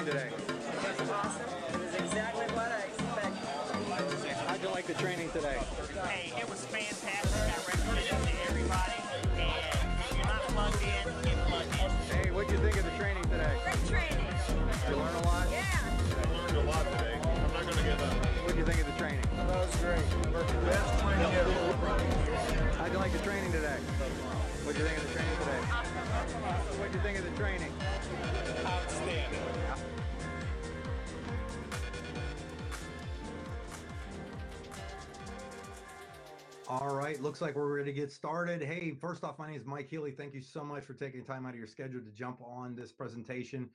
today? It's awesome. It is exactly what I expected. How'd you like the training today? Hey, it was fantastic. I recommend it to everybody. And if you're not plugged in, get plugged in. Hey, what'd you think of the training today? Great training. Did you learn a lot? Yeah. I learned a lot today. I'm not going to give up. What'd you think of the training? That was great. Best training ever. How'd you like the training today? What'd you think of the training today? What'd you think of the training? Outstanding. All right, looks like we're ready to get started. Hey, first off, my name is Mike Healy. Thank you so much for taking time out of your schedule to jump on this presentation.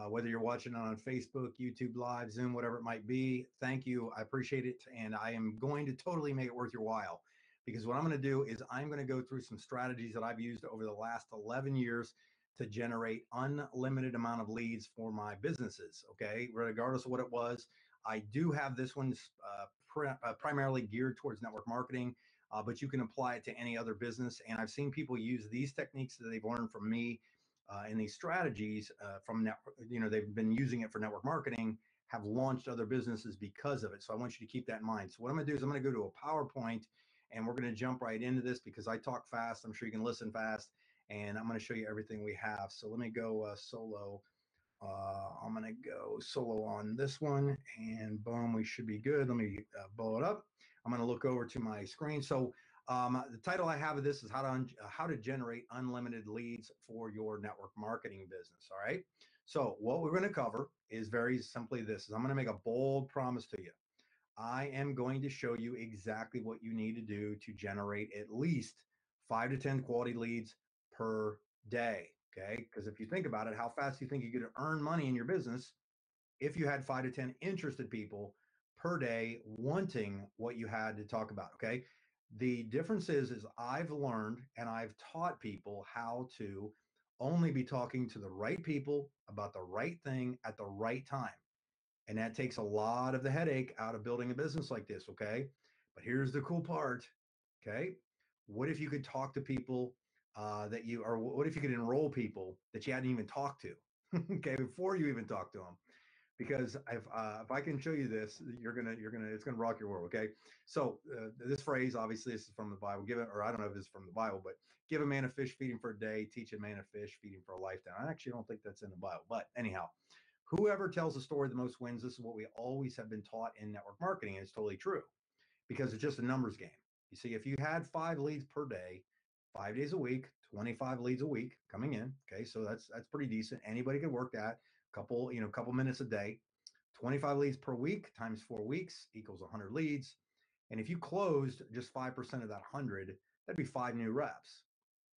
Whether you're watching it on Facebook, YouTube Live, Zoom, whatever it might be, thank you. I appreciate it. And I am going to totally make it worth your while, because what I'm going to do is I'm going to go through some strategies that I've used over the last 11 years to generate unlimited amount of leads for my businesses. Okay, regardless of what it was. I do have this one primarily geared towards network marketing. But you can apply it to any other business. And I've seen people use these techniques that they've learned from me and these strategies from network. They've been using it for network marketing, have launched other businesses because of it. So I want you to keep that in mind. So what I'm going to do is I'm going to go to a PowerPoint, and we're going to jump right into this because I talk fast. I'm sure you can listen fast, and I'm going to show you everything we have. So let me go solo. I'm going to go solo on this one, and boom, we should be good. Let me blow it up. I'm going to look over to my screen. So the title I have of this is how to generate unlimited leads for your network marketing business. All right. So what we're going to cover is very simply this. I'm going to make a bold promise to you. I am going to show you exactly what you need to do to generate at least 5 to 10 quality leads per day. Okay. Because if you think about it, how fast do you think you could earn money in your business if you had 5 to 10 interested people per day wanting what you had to talk about? Okay. The difference is I've learned and I've taught people how to only be talking to the right people about the right thing at the right time. And that takes a lot of the headache out of building a business like this. Okay. But here's the cool part. Okay. What if you could talk to people what if you could enroll people that you hadn't even talked to? Okay. Before you even talk to them. Because if I can show you this, it's gonna rock your world. Okay, so this phrase, obviously, this is from the Bible. I don't know if it's from the Bible, but give a man a fish, feed him for a day. Teach a man a fish, feed him for a lifetime. I actually don't think that's in the Bible, but anyhow, whoever tells the story the most wins. This is what we always have been taught in network marketing, and it's totally true because it's just a numbers game. You see, if you had 5 leads per day, 5 days a week, 25 leads a week coming in. Okay, so that's pretty decent. Anybody can work that. Couple minutes a day. 25 leads per week times 4 weeks equals 100 leads. And if you closed just 5% of that 100, that'd be 5 new reps.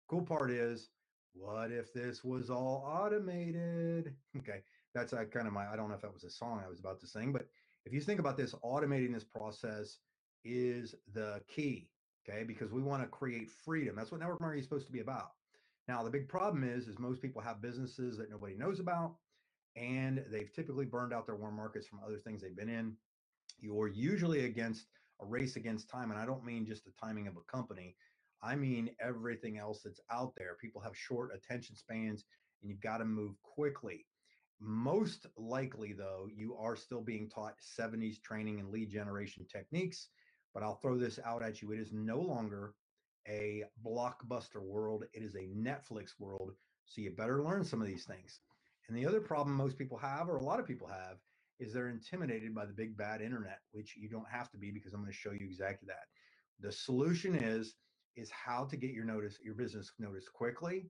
Cool part is, what if this was all automated? Okay, that's kind of I don't know if that was a song I was about to sing, but if you think about this, automating this process is the key, okay? Because we want to create freedom. That's what network marketing is supposed to be about. Now, the big problem is most people have businesses that nobody knows about, and they've typically burned out their warm markets from other things they've been in. You're usually against a race against time. And I don't mean just the timing of a company. I mean everything else that's out there. People have short attention spans, and you've got to move quickly. Most likely, though, you are still being taught 70s training and lead generation techniques. But I'll throw this out at you. It is no longer a blockbuster world. It is a Netflix world. So you better learn some of these things. And the other problem most people have, or a lot of people have, is they're intimidated by the big bad internet, which you don't have to be, because I'm going to show you exactly that. The solution is how to get your business noticed quickly.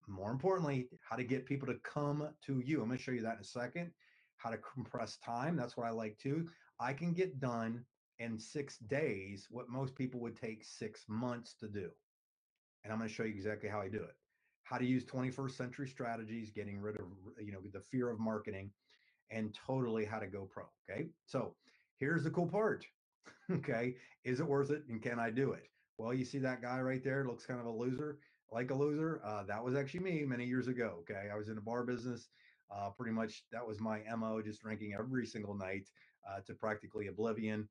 More importantly, how to get people to come to you. I'm going to show you that in a second. How to compress time. That's what I like too. I can get done in 6 days what most people would take 6 months to do. And I'm going to show you exactly how I do it. How to use 21st century strategies, getting rid of the fear of marketing, and totally how to go pro. Okay, so here's the cool part. Okay, is it worth it, and can I do it? Well, you see that guy right there, looks kind of a loser, like a loser. That was actually me many years ago. Okay, I was in the bar business. Pretty much that was my MO, just drinking every single night to practically oblivion.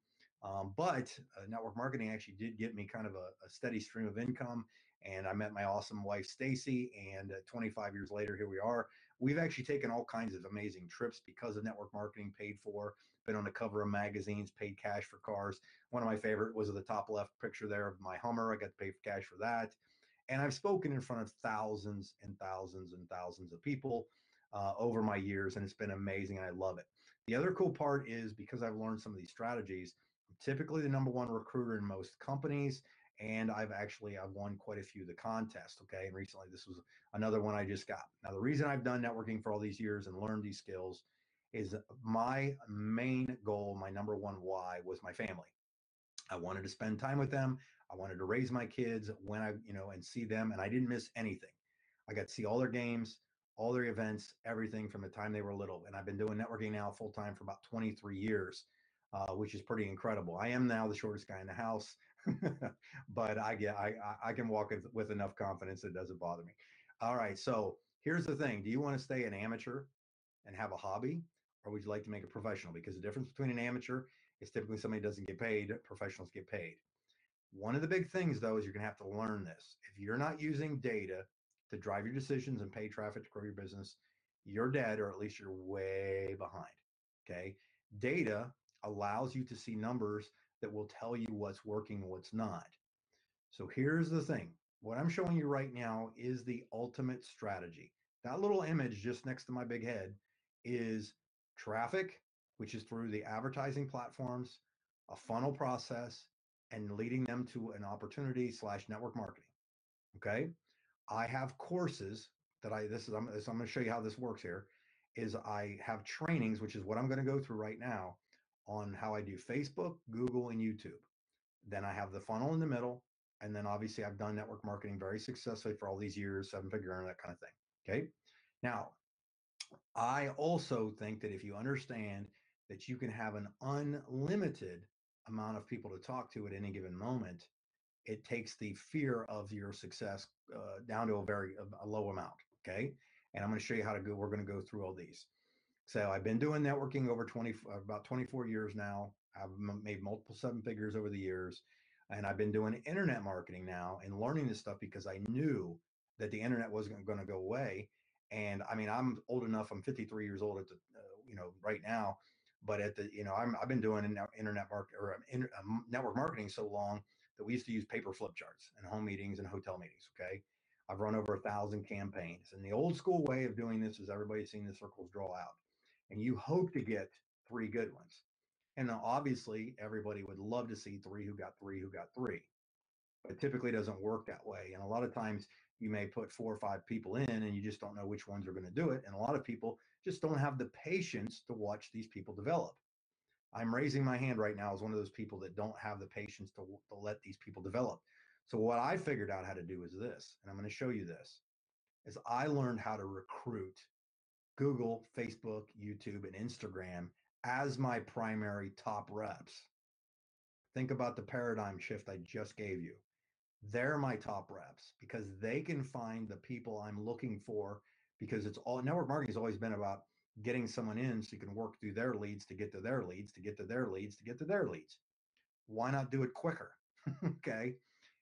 But network marketing actually did get me kind of a steady stream of income. And I met my awesome wife, Stacy, and 25 years later, here we are. We've actually taken all kinds of amazing trips because of network marketing, paid for, been on the cover of magazines, paid cash for cars. One of my favorite was the top left picture there of my Hummer. I got to pay for cash for that. And I've spoken in front of thousands and thousands and thousands of people over my years, and it's been amazing. And I love it. The other cool part is because I've learned some of these strategies, I'm typically the number one recruiter in most companies. And I've won quite a few of the contests. Okay. And recently this was another one I just got. Now, the reason I've done networking for all these years and learned these skills is my main goal, my number one why was my family. I wanted to spend time with them. I wanted to raise my kids when and see them. And I didn't miss anything. I got to see all their games, all their events, everything from the time they were little. And I've been doing networking now full time for about 23 years, which is pretty incredible. I am now the shortest guy in the house, but I can walk with enough confidence that it doesn't bother me. All right. So here's the thing. Do you want to stay an amateur and have a hobby, or would you like to make it professional? Because the difference between an amateur is typically somebody doesn't get paid, professionals get paid. One of the big things, though, is you're going to have to learn this. If you're not using data to drive your decisions and pay traffic to grow your business, you're dead, or at least you're way behind. Okay. Data allows you to see numbers that will tell you what's working and what's not. So here's the thing. What I'm showing you right now is the ultimate strategy. That little image just next to my big head is traffic, which is through the advertising platforms, a funnel process, and leading them to an opportunity / network marketing. Okay. I have courses that I'm going to show you how this works here. Is I have trainings, which is what I'm going to go through right now, on how I do Facebook, Google, and YouTube. Then I have the funnel in the middle. And then obviously I've done network marketing very successfully for all these years, 7-figure earner, that kind of thing. Okay. Now, I also think that if you understand that you can have an unlimited amount of people to talk to at any given moment, it takes the fear of your success down to a low amount. Okay. And I'm going to show you how to go. We're going to go through all these. So I've been doing networking over about 24 years now. I've made multiple 7 figures over the years. And I've been doing internet marketing now and learning this stuff because I knew that the internet wasn't going to go away. And I mean, I'm old enough. I'm 53 years old at the, right now. But I've been doing network marketing so long that we used to use paper flip charts in home meetings and hotel meetings. Okay. I've run over 1,000 campaigns. And the old school way of doing this is everybody's seen the circles draw out. And you hope to get 3 good ones. And now obviously everybody would love to see 3 who got 3 who got 3. But it typically doesn't work that way. And a lot of times you may put 4 or 5 people in and you just don't know which ones are going to do it. And a lot of people just don't have the patience to watch these people develop. I'm raising my hand right now as one of those people that don't have the patience to let these people develop. So what I figured out how to do is this, and I'm going to show you this, is I learned how to recruit Google, Facebook, YouTube, and Instagram as my primary top reps. Think about the paradigm shift I just gave you. They're my top reps because they can find the people I'm looking for, because it's all network marketing has always been about getting someone in so you can work through their leads to get to their leads, to get to their leads, to get to their leads. Why not do it quicker? Okay.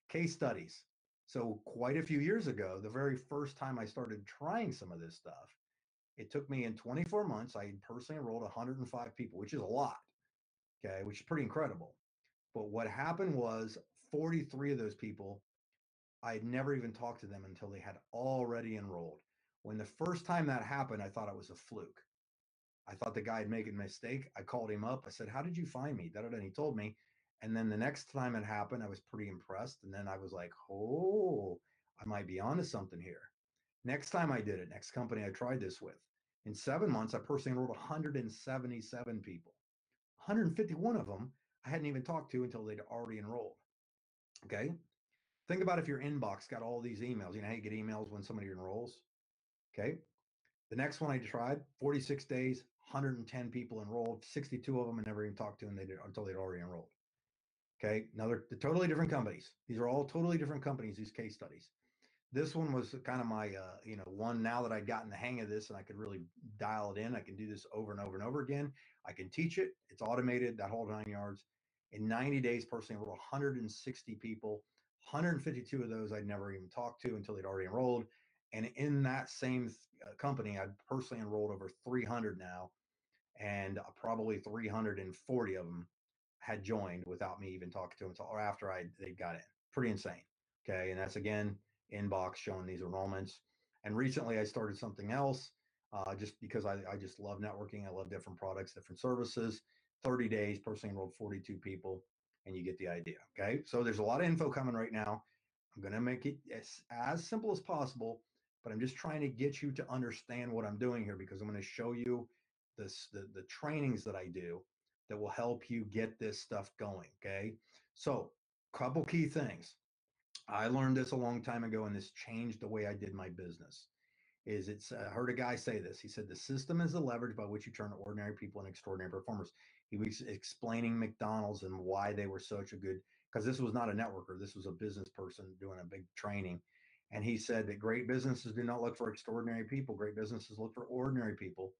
Case studies. So quite a few years ago, the very first time I started trying some of this stuff, it took me in 24 months. I personally enrolled 105 people, which is a lot. Okay. Which is pretty incredible. But what happened was 43 of those people, I had never even talked to them until they had already enrolled. When the first time that happened, I thought it was a fluke. I thought the guy had made a mistake. I called him up. I said, "How did you find me?" And he told me. And then the next time it happened, I was pretty impressed. And then I was like, oh, I might be onto something here. Next time I did it, next company I tried this with, in 7 months, I personally enrolled 177 people. 151 of them I hadn't even talked to until they'd already enrolled. Okay. Think about if your inbox got all these emails. You know how you get emails when somebody enrolls? Okay. The next one I tried, 46 days, 110 people enrolled, 62 of them I never even talked to until they'd already enrolled. Okay. Now they're totally different companies. These are all totally different companies, these case studies. This one was kind of my, one now that I'd gotten the hang of this and I could really dial it in. I can do this over and over and over again. I can teach it. It's automated, that whole 9 yards. In 90 days, personally enrolled 160 people. 152 of those I'd never even talked to until they'd already enrolled. And in that same company, I personally enrolled over 300 now, and probably 340 of them had joined without me even talking to them until or after they got in. Pretty insane. Okay, and that's again inbox showing these enrollments. And recently, I started something else, just because I just love networking. I love different products, different services. 30 days, personally enrolled 42 people, and you get the idea. Okay, so there's a lot of info coming right now. I'm going to make it as simple as possible, but I'm just trying to get you to understand what I'm doing here, because I'm going to show you the trainings that I do that will help you get this stuff going. Okay, so couple key things. I learned this a long time ago, and this changed the way I did my business. I heard a guy say this. He said, the system is the leverage by which you turn ordinary people into extraordinary performers. He was explaining McDonald's and why they were such a good, because this was not a networker. This was a business person doing a big training. And he said that great businesses do not look for extraordinary people. Great businesses look for ordinary people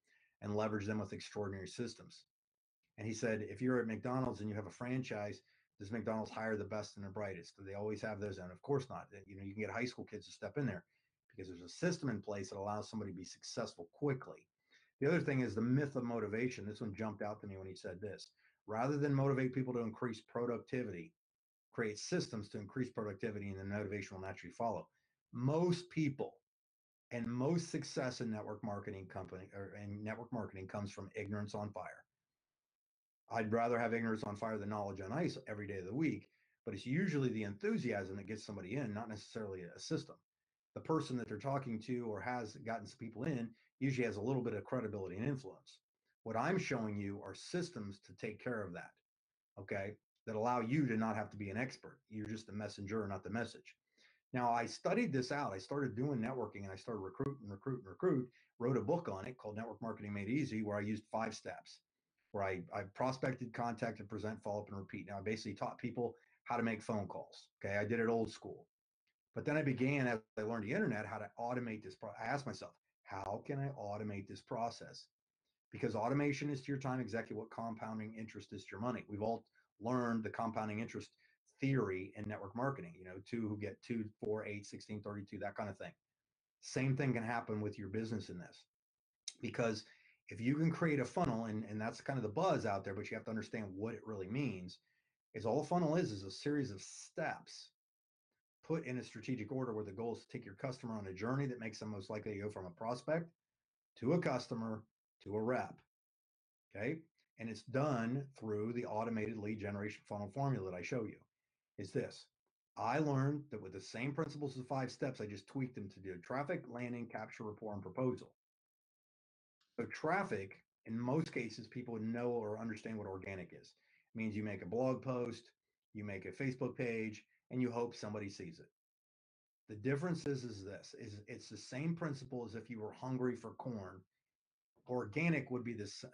and leverage them with extraordinary systems. And he said, if you're at McDonald's and you have a franchise, does McDonald's hire the best and the brightest? Do they always have those? And of course not. You know, you can get high school kids to step in there because there's a system in place that allows somebody to be successful quickly. The other thing is the myth of motivation. This one jumped out to me when he said this. Rather than motivate people to increase productivity, create systems to increase productivity, and the motivation will naturally follow. Most people and most success in network marketing comes from ignorance on fire. I'd rather have ignorance on fire than knowledge on ice every day of the week, but it's usually the enthusiasm that gets somebody in, not necessarily a system. The person that they're talking to or has gotten some people in usually has a little bit of credibility and influence. What I'm showing you are systems to take care of that, okay, that allow you to not have to be an expert. You're just the messenger, not the message. Now, I studied this out. I started doing networking and I started recruit, wrote a book on it called Network Marketing Made Easy, where I used 5 steps, where I prospected, contacted, present, follow up, and repeat. Now, I basically taught people how to make phone calls. Okay. I did it old school. But then I began, as I learned the internet, how to automate this. I asked myself, how can I automate this process? Because automation is to your time exactly what compounding interest is to your money. We've all learned the compounding interest theory in network marketing, you know, 2 who get 2, 4, 8, 16, 32, that kind of thing. Same thing can happen with your business in this, because if you can create a funnel, and that's kind of the buzz out there, but you have to understand what it really means, is all a funnel is a series of steps put in a strategic order where the goal is to take your customer on a journey that makes them most likely to go from a prospect to a customer to a rep. Okay. And it's done through the automated lead generation funnel formula that I show you. Is this. I learned that with the same principles as 5 steps, I just tweaked them to do traffic, landing, capture, rapport, and proposal. So traffic, in most cases, people know or understand what organic is. It means you make a blog post, you make a Facebook page, and you hope somebody sees it. The difference is it's the same principle as if you were hungry for corn. Organic would be this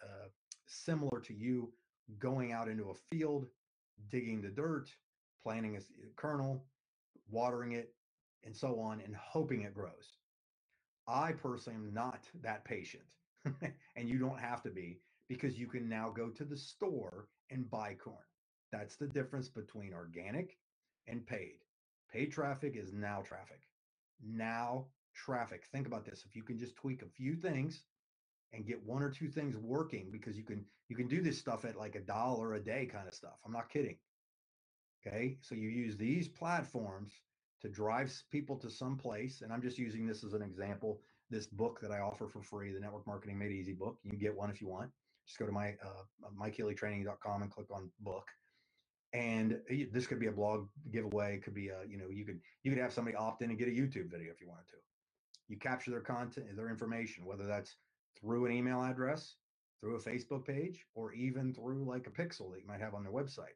similar to you going out into a field, digging the dirt, planting a kernel, watering it, and so on, and hoping it grows. I personally am not that patient, and you don't have to be, because you can now go to the store and buy corn. That's the difference between organic and paid. Paid traffic is now traffic. Now traffic. Think about this. If you can just tweak a few things and get 1 or 2 things working, because you can do this stuff at like $1 a day kind of stuff. I'm not kidding. Okay. So you use these platforms to drive people to some place. And I'm just using this as an example. This book that I offer for free, the Network Marketing Made Easy book. You can get one if you want. Just go to MikeHealyTraining.com and click on book. And this could be a blog giveaway. It could be you could have somebody opt in and get a YouTube video if you wanted to. You capture their content, their information, whether that's through an email address, through a Facebook page, or even through like a pixel that you might have on their website.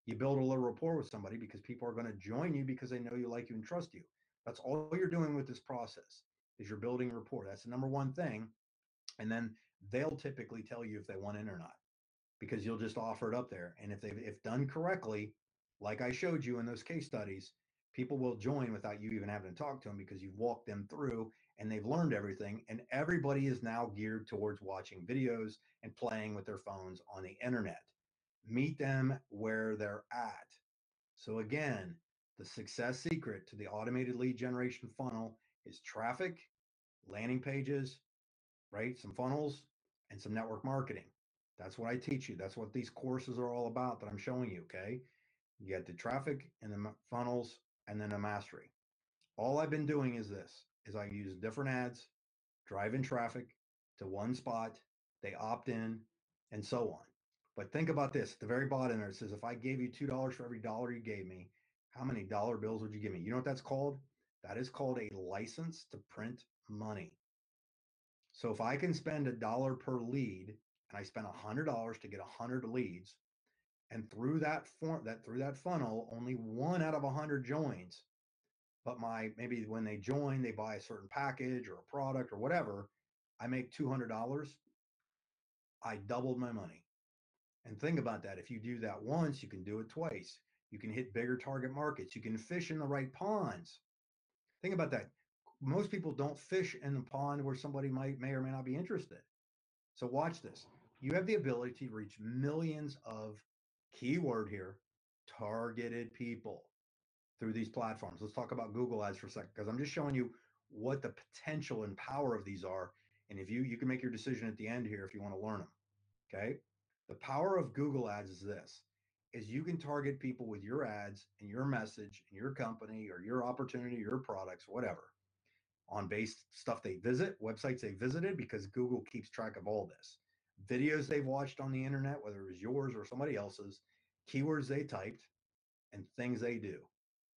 You build a little rapport with somebody because people are going to join you because they know you, like you, and trust you. That's all you're doing with this process, is you're building rapport. That's the number one thing. And then they'll typically tell you if they want in or not, because you'll just offer it up there. And if done correctly, like I showed you in those case studies, people will join without you even having to talk to them, because you've walked them through and they've learned everything. And everybody is now geared towards watching videos and playing with their phones on the internet. Meet them where they're at. So again, the success secret to the automated lead generation funnel is traffic, landing pages, right? Some funnels and some network marketing. That's what I teach you. That's what these courses are all about that I'm showing you. Okay. You got the traffic and the funnels and then the mastery. All I've been doing is this, is I use different ads, driving traffic to one spot. They opt in and so on. But think about this. At the very bottom there, it says, if I gave you $2 for every dollar you gave me, how many dollar bills would you give me? You know what that's called? That is called a license to print money. So if I can spend $1 per lead and I spend $100 to get 100 leads, and through that funnel, only 1 out of 100 joins, but maybe when they join, they buy a certain package or a product or whatever, I make $200. I doubled my money. And think about that. If you do that once, you can do it twice. You can hit bigger target markets. You can fish in the right ponds. Think about that. Most people don't fish in the pond where somebody may or may not be interested. So watch this. You have the ability to reach millions of, keyword here, targeted people through these platforms. Let's talk about Google ads for a second, because I'm just showing you what the potential and power of these are. And if you can make your decision at the end here if you want to learn them. Okay. The power of Google ads is this, is you can target people with your ads and your message and your company or your opportunity, your products, whatever, on based stuff they visit, websites they visited, because Google keeps track of all this. Videos they've watched on the internet, whether it was yours or somebody else's, keywords they typed, and things they do.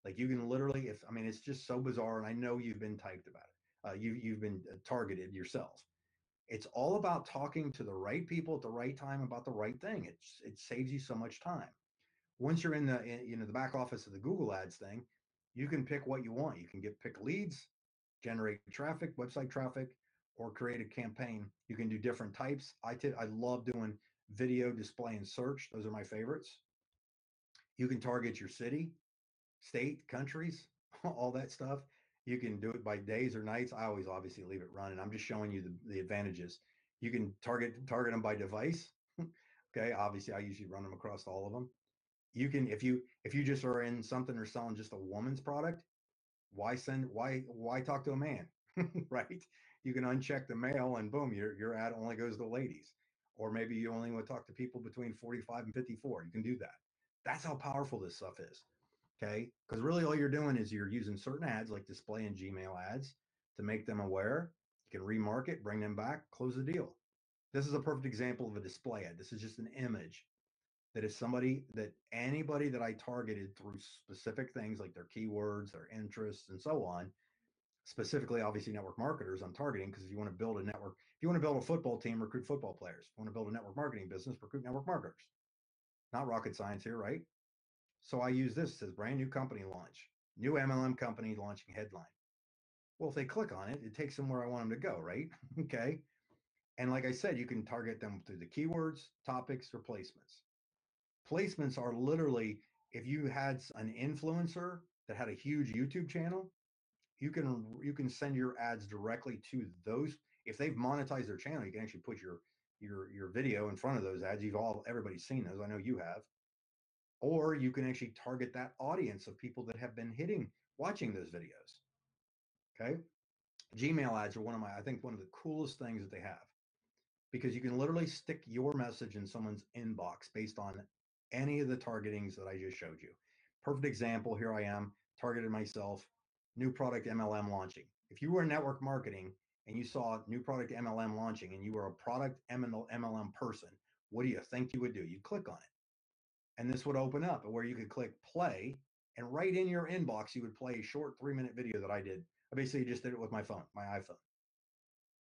Like you can literally, it's just so bizarre, and I know you've been typed about it. You've been targeted yourself. It's all about talking to the right people at the right time about the right thing. It saves you so much time. Once you're in the back office of the Google ads thing, you can pick what you want. You can pick leads, generate traffic, website traffic, or create a campaign. You can do different types. I love doing video, display, and search. Those are my favorites. You can target your city, state, countries, all that stuff. You can do it by days or nights. I always obviously leave it running. I'm just showing you the advantages. You can target them by device. Okay, obviously I usually run them across all of them. You can, if you just are in something or selling just a woman's product, why talk to a man? Right? You can uncheck the male and boom, your ad only goes to ladies. Or maybe you only want to talk to people between 45 and 54. You can do that. That's how powerful this stuff is. Okay, because really all you're doing is you're using certain ads like display and Gmail ads to make them aware. You can remarket, bring them back, close the deal. This is a perfect example of a display ad. This is just an image that is anybody that I targeted through specific things like their keywords, their interests, and so on. Specifically, obviously, network marketers I'm targeting, because if you want to build a network, if you want to build a football team, recruit football players. If you want to build a network marketing business, recruit network marketers. Not rocket science here, right? So I use this. It says brand new company launch, new MLM company launching headline. Well, if they click on it, it takes them where I want them to go, right? Okay. And like I said, you can target them through the keywords, topics, or placements. Placements are literally, if you had an influencer that had a huge YouTube channel, you can send your ads directly to those. If they've monetized their channel, you can actually put your video in front of those ads. Everybody's seen those. I know you have. Or you can actually target that audience of people that have been watching those videos. Okay. Gmail ads are I think one of the coolest things that they have, because you can literally stick your message in someone's inbox based on any of the targetings that I just showed you. Perfect example. Here I am, targeted myself, new product MLM launching. If you were network marketing and you saw new product MLM launching and you were a product MLM person, what do you think you would do? You'd click on it. And this would open up where you could click play, and right in your inbox, you would play a short 3-minute video that I did. I basically just did it with my phone, my iPhone.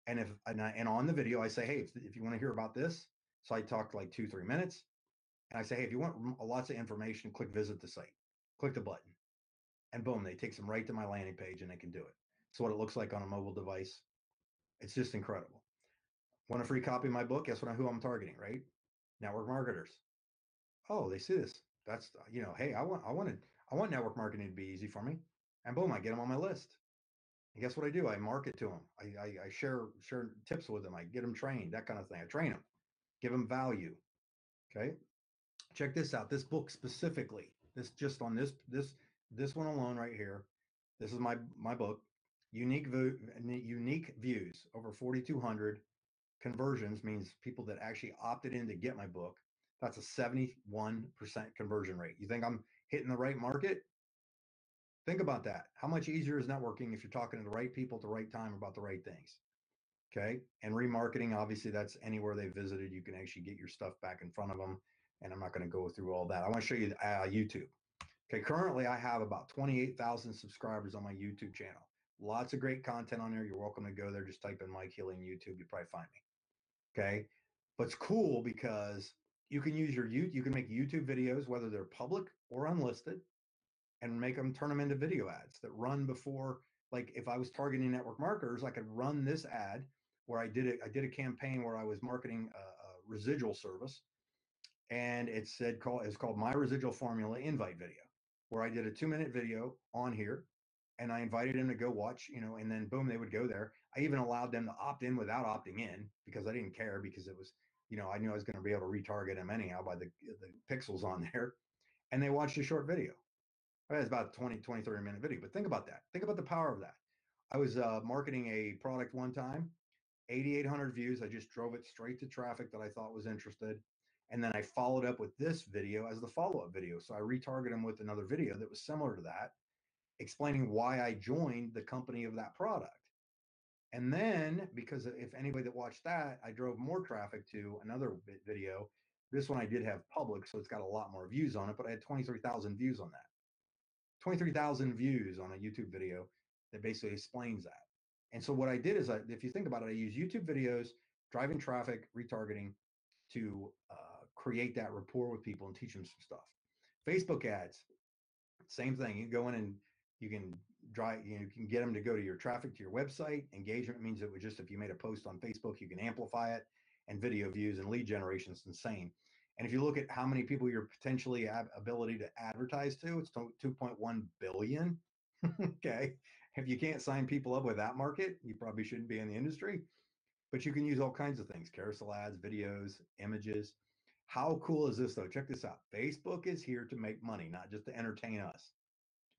And on the video, I say, hey, if you want to hear about this, so I talked like 2-3 minutes, and I say, hey, if you want lots of information, click visit the site, click the button, and boom, they takes them right to my landing page, and they can do it. So what it looks like on a mobile device, it's just incredible. Want a free copy of my book? Guess who I'm targeting, right? Network marketers. Oh, they see this. That's hey, I want network marketing to be easy for me, and boom, I get them on my list. And guess what I do? I market to them. I share tips with them. I get them trained, that kind of thing. I train them, give them value. Okay. Check this out. This book specifically, this one alone right here. This is my book. Unique views over 4,200. Conversions means people that actually opted in to get my book. That's a 71% conversion rate. You think I'm hitting the right market? Think about that. How much easier is networking if you're talking to the right people at the right time about the right things? Okay. And remarketing, obviously, that's anywhere they visited. You can actually get your stuff back in front of them. And I'm not going to go through all that. I want to show you YouTube. Okay. Currently, I have about 28,000 subscribers on my YouTube channel. Lots of great content on there. You're welcome to go there. Just type in Mike Healy in YouTube. You'll probably find me. Okay. But it's cool because you can use you can make YouTube videos, whether they're public or unlisted, and turn them into video ads that run before. Like if I was targeting network marketers, I could run this ad where I did a campaign where I was marketing a residual service, and it's called My Residual Formula Invite Video, where I did a 2-minute video on here, and I invited them to go watch, and then boom, they would go there. I even allowed them to opt in without opting in because I didn't care, because it was, I knew I was going to be able to retarget them anyhow by the pixels on there, and they watched a short video. It's about 30-minute video, but think about that. Think about the power of that. I was marketing a product one time, 8,800 views. I just drove it straight to traffic that I thought was interested. And then I followed up with this video as the follow-up video. So I retargeted them with another video that was similar to that, explaining why I joined the company of that product. And then, because if anybody that watched that, I drove more traffic to another video. This one I did have public, so it's got a lot more views on it, but I had 23,000 views on that. 23,000 views on a YouTube video that basically explains that. And so what I did is, if you think about it, I use YouTube videos, driving traffic, retargeting to create that rapport with people and teach them some stuff. Facebook ads, same thing. You go in and you can you can get them to go to your traffic to your website. Engagement means it was just, if you made a post on Facebook, you can amplify it, and video views and lead generation is insane. And if you look at how many people you're potentially have ability to advertise to, it's 2.1 billion. Okay. If you can't sign people up with that market, you probably shouldn't be in the industry. But you can use all kinds of things: carousel ads, videos, images. How cool is this though? Check this out. Facebook is here to make money, not just to entertain us.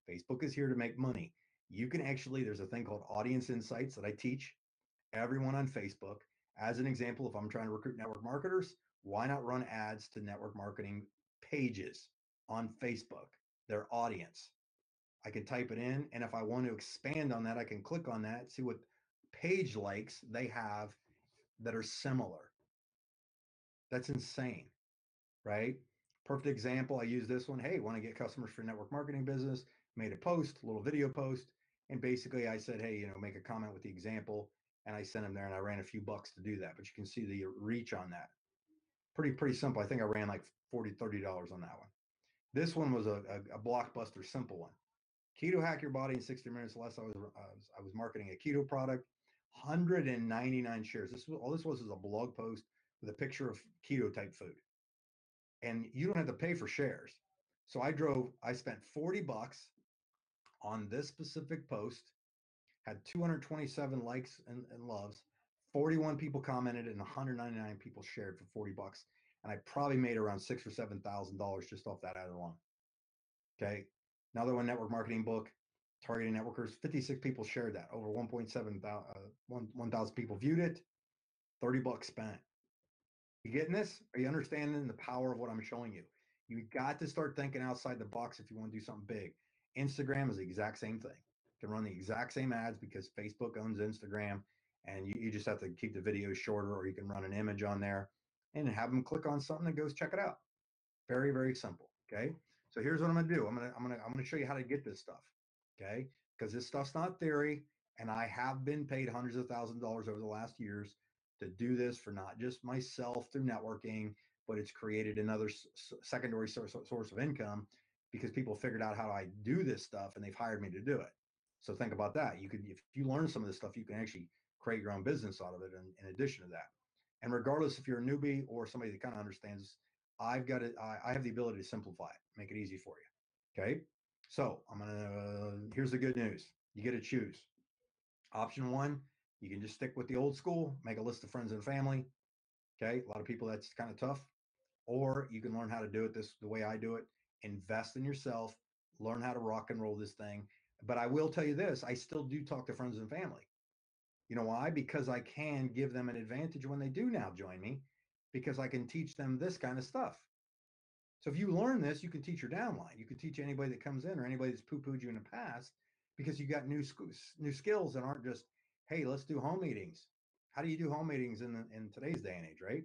Facebook is here to make money. You can actually, there's a thing called audience insights that I teach everyone on Facebook. As an example, if I'm trying to recruit network marketers, why not run ads to network marketing pages on Facebook, their audience? I can type it in, and if I want to expand on that, I can click on that, see what page likes they have that are similar. That's insane, right? Perfect example. I use this one. Hey, want to get customers for network marketing business? Made a post, a little video post. And basically I said, hey, make a comment with the example. And I sent them there, and I ran a few bucks to do that. But you can see the reach on that. Pretty simple. I think I ran like $30 on that one. This one was a blockbuster, simple one. Keto hack your body in 60 minutes less. I was marketing a keto product, 199 shares. This was a blog post with a picture of keto type food. And you don't have to pay for shares. So I spent $40 on this specific post, had 227 likes and loves, 41 people commented, and 199 people shared for $40. And I probably made around $6,000 or $7,000 just off that ad alone. Okay. Another one, network marketing book, targeting networkers. 56 people shared that. Over 1,000 people viewed it. $30 spent. You getting this? Are you understanding the power of what I'm showing you? You got to start thinking outside the box if you want to do something big. Instagram is the exact same thing. You can run the exact same ads because Facebook owns Instagram, and you just have to keep the videos shorter, or you can run an image on there and have them click on something that goes check it out. Very, very simple. Okay. So here's what I'm going to do. I'm going to show you how to get this stuff. Okay. Because this stuff's not theory. And I have been paid hundreds of thousands of dollars over the last years to do this for not just myself through networking, but it's created another secondary source of income because people figured out how I do this stuff and they've hired me to do it. So think about that. If you learn some of this stuff, you can actually create your own business out of it in addition to that. And regardless if you're a newbie or somebody that kind of understands, I have the ability to simplify it, make it easy for you. Okay. So here's the good news. You get to choose. Option one, you can just stick with the old school, make a list of friends and family. Okay. A lot of people, that's kind of tough. Or you can learn how to do it the way I do it. Invest in yourself, learn how to rock and roll this thing. But I will tell you this, I still do talk to friends and family. You know why? Because I can give them an advantage when they do now join me, because I can teach them this kind of stuff. So if you learn this, you can teach your downline. You can teach anybody that comes in or anybody that's poo-pooed you in the past, because you got new skills that aren't just, hey, let's do home meetings. How do you do home meetings in today's day and age, right?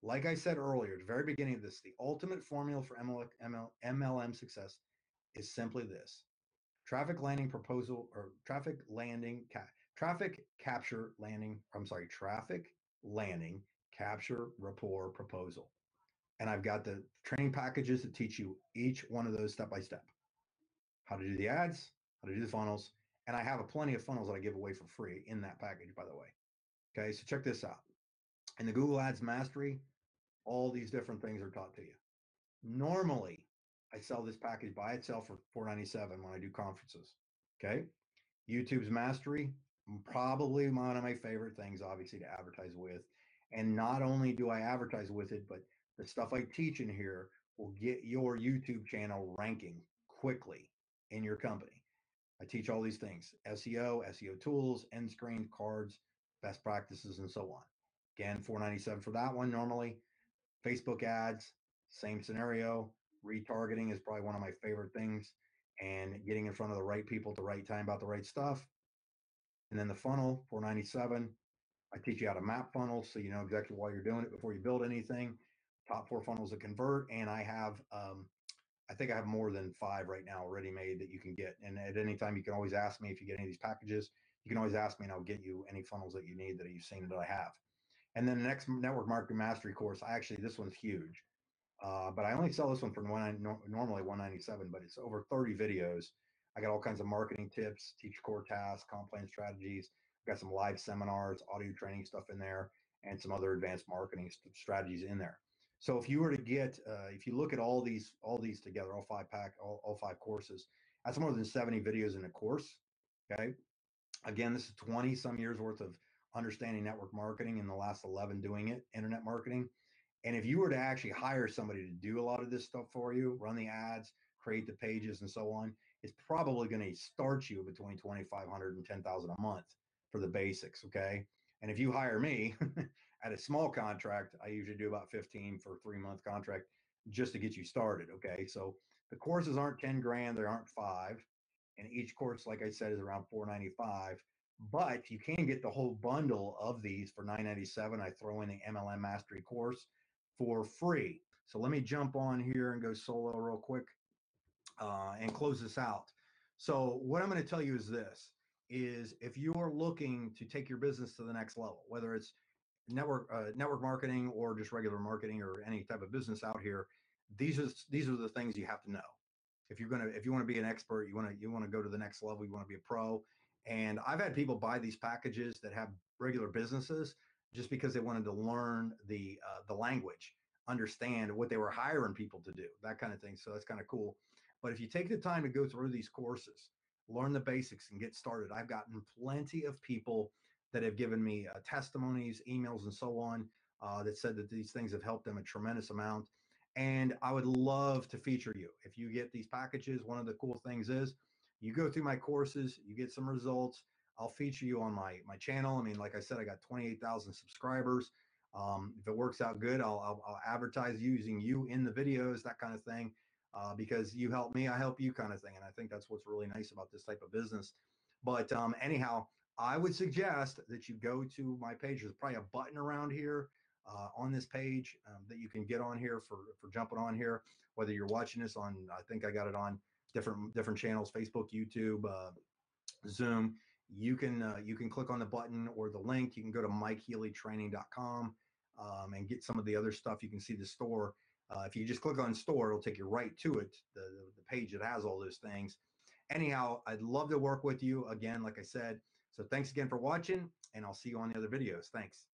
Like I said earlier, at the very beginning of this, the ultimate formula for MLM success is simply this: traffic landing proposal, or traffic capture landing. I'm sorry, traffic landing capture rapport proposal. And I've got the training packages that teach you each one of those step by step. How to do the ads, how to do the funnels, and I have a plenty of funnels that I give away for free in that package, by the way. Okay, so check this out. In the Google Ads Mastery, all these different things are taught to you. Normally, I sell this package by itself for $4.97 when I do conferences. Okay, YouTube's Mastery, probably one of my favorite things, obviously, to advertise with. And not only do I advertise with it, but the stuff I teach in here will get your YouTube channel ranking quickly in your company. I teach all these things: SEO, SEO tools, end screen, cards, best practices, and so on. Again, $4.97 for that one normally. Facebook ads, same scenario. Retargeting is probably one of my favorite things, and getting in front of the right people at the right time about the right stuff. And then the funnel, $4.97. I teach you how to map funnels so you know exactly why you're doing it before you build anything. Top 4 funnels that convert. And I have, I think I have more than 5 right now already made that you can get. And at any time, you can always ask me if you get any of these packages. You can always ask me and I'll get you any funnels that you need that you've seen that I have. And then the next Network Marketing Mastery course, this one's huge. But I only sell this one for normally $197, but it's over 30 videos. I got all kinds of marketing tips, teach core tasks, comp plan strategies. I've got some live seminars, audio training stuff in there, and some other advanced marketing strategies in there. So if you were to get, if you look at all these together, all 5 courses, that's more than 70 videos in a course. Okay. Again, this is 20 some years worth of understanding network marketing, in the last 11 doing it, internet marketing. And if you were to actually hire somebody to do a lot of this stuff for you, run the ads, create the pages, and so on, it's probably going to start you between $2,500 and $10,000 a month for the basics. Okay. And if you hire me at a small contract, I usually do about 15 for a 3-month contract just to get you started. Okay. So the courses aren't 10 grand, they aren't 5. And each course, like I said, is around $4.95. But you can get the whole bundle of these for $9.97. I throw in the MLM Mastery course for free. So let me jump on here and go solo real quick and close this out. So what I'm going to tell you is this: is if you are looking to take your business to the next level, whether it's network marketing or just regular marketing or any type of business out here, these are the things you have to know. If you want to be an expert, you want to go to the next level, you want to be a pro. And I've had people buy these packages that have regular businesses just because they wanted to learn the language, understand what they were hiring people to do, that kind of thing. So that's kind of cool. But if you take the time to go through these courses, learn the basics and get started, I've gotten plenty of people that have given me testimonies, emails, and so on, that said that these things have helped them a tremendous amount. And I would love to feature you. If you get these packages, one of the cool things is you go through my courses, you get some results. I'll feature you on my channel. I mean, like I said, I got 28,000 subscribers. If it works out good, I'll advertise using you in the videos, that kind of thing, because you help me, I help you, kind of thing. And I think that's what's really nice about this type of business. But anyhow, I would suggest that you go to my page. There's probably a button around here on this page that you can get on here for jumping on here, whether you're watching this on, I think I got it on different channels, Facebook, YouTube, Zoom. You can click on the button or the link. You can go to MikeHealyTraining.com and get some of the other stuff. You can see the store. If you just click on store, it'll take you right to it, the page that has all those things. Anyhow, I'd love to work with you again, like I said. So thanks again for watching, and I'll see you on the other videos. Thanks.